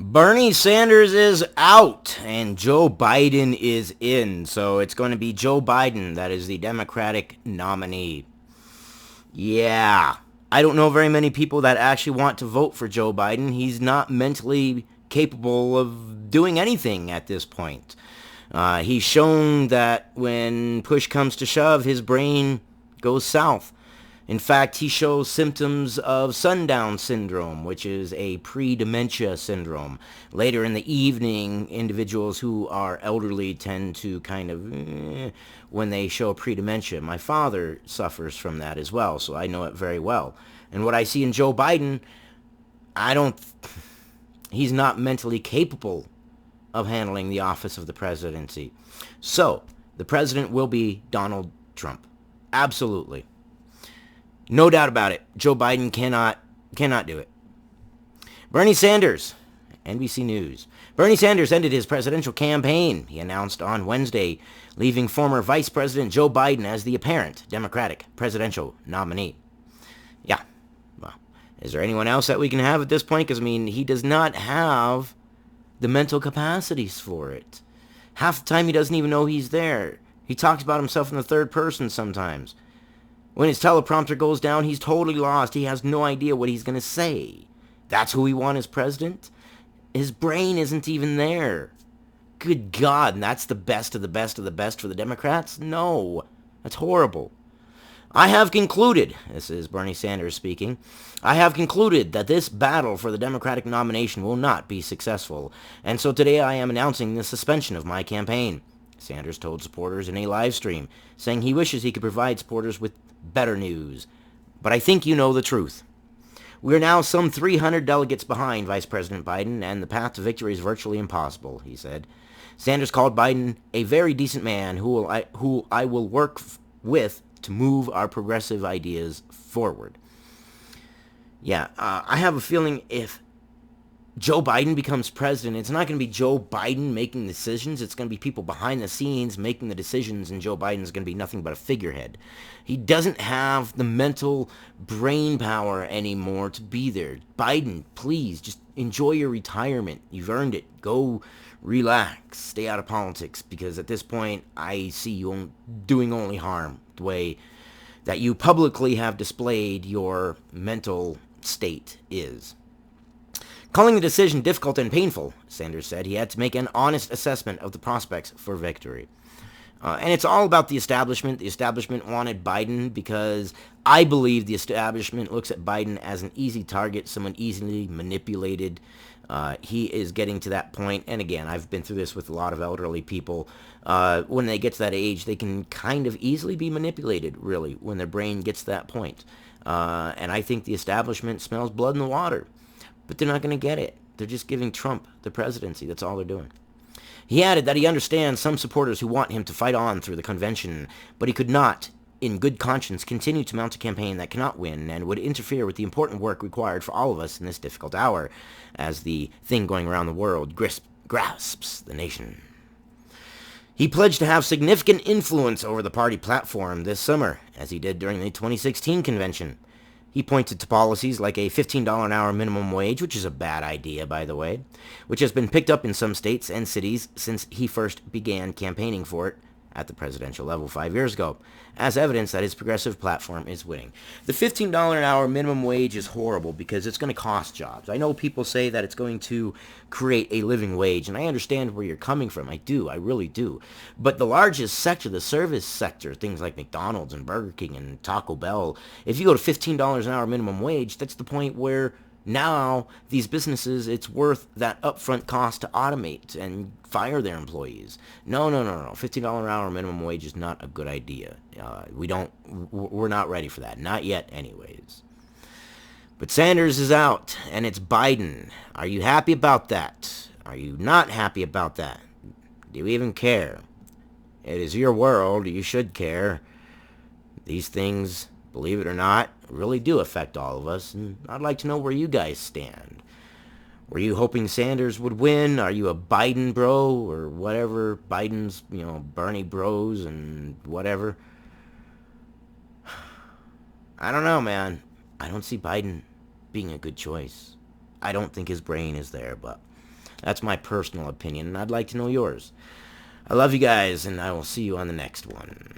Bernie Sanders is out and Joe Biden is in. So it's going to be Joe Biden that is the Democratic nominee. Yeah. I don't know very many people that actually want to vote for Joe Biden. He's not mentally capable of doing anything at this point. He's shown that when push comes to shove, his brain goes south. In fact, he shows symptoms of sundown syndrome, which is a pre-dementia syndrome. Later in the evening, individuals who are elderly tend to kind of, when they show pre-dementia. My father suffers from that as well, so I know it very well. And what I see in Joe Biden, I don't, he's not mentally capable of handling the office of the presidency. So, the president will be Donald Trump. Absolutely. No doubt about it. Joe Biden cannot do it. Bernie Sanders, NBC News. Bernie Sanders ended his presidential campaign, he announced on Wednesday, leaving former Vice President Joe Biden as the apparent Democratic presidential nominee. Yeah. Well, is there anyone else that we can have at this point? Because, I mean, he does not have the mental capacities for it. Half the time he doesn't even know he's there. He talks about himself in the third person sometimes. When his teleprompter goes down, he's totally lost. He has no idea what he's going to say. That's who we want as president? His brain isn't even there. Good God, and that's the best of the best of the best for the Democrats? No, that's horrible. I have concluded, this is Bernie Sanders speaking, I have concluded that this battle for the Democratic nomination will not be successful, and so today I am announcing the suspension of my campaign. Sanders told supporters in a live stream, saying he wishes he could provide supporters with better news. But I think you know the truth. We are now some 300 delegates behind Vice President Biden, and the path to victory is virtually impossible, he said. Sanders called Biden a very decent man who I will work with to move our progressive ideas forward. Yeah, I have a feeling if Joe Biden becomes president, it's not going to be Joe Biden making decisions. It's going to be people behind the scenes making the decisions, and Joe Biden's going to be nothing but a figurehead. He doesn't have the mental brain power anymore to be there. Biden, please, just enjoy your retirement. You've earned it. Go relax. Stay out of politics, because at this point, I see you doing only harm the way that you publicly have displayed your mental state is. Calling the decision difficult and painful, Sanders said he had to make an honest assessment of the prospects for victory. And it's all about the establishment. The establishment wanted Biden because I believe the establishment looks at Biden as an easy target, someone easily manipulated. He is getting to that point. And again, I've been through this with a lot of elderly people. When they get to that age, they can kind of easily be manipulated, really, when their brain gets to that point. And I think the establishment smells blood in the water. But they're not going to get it. They're just giving Trump the presidency. That's all they're doing. He added that he understands some supporters who want him to fight on through the convention, but he could not, in good conscience, continue to mount a campaign that cannot win and would interfere with the important work required for all of us in this difficult hour, as the thing going around the world grasps the nation. He pledged to have significant influence over the party platform this summer, as he did during the 2016 convention. He pointed to policies like a $15 an hour minimum wage, which is a bad idea, by the way, which has been picked up in some states and cities since he first began campaigning for it at the presidential level 5 years ago, as evidence that his progressive platform is winning. The $15 an hour minimum wage is horrible because it's going to cost jobs. I know people say that it's going to create a living wage, and I understand where you're coming from. I really do. But the largest sector, the service sector, things like McDonald's and Burger King and Taco Bell, if you go to $15 an hour minimum wage, that's the point where now these businesses, it's worth that upfront cost to automate and fire their employees. No. $15 an hour minimum wage is not a good idea. We're not ready for that. Not yet anyways. But Sanders is out, and it's Biden. Are you happy about that? Are you not happy about that? Do you even care? It is your world. You should care. These things, believe it or not, really do affect all of us, and I'd like to know where you guys stand. Were you hoping Sanders would win? Are you a Biden bro or whatever? Biden's, Bernie bros and whatever. I don't know, man. I don't see Biden being a good choice. I don't think his brain is there, but That's my personal opinion, and I'd like to know yours. I love you guys, and I will see you on the next one.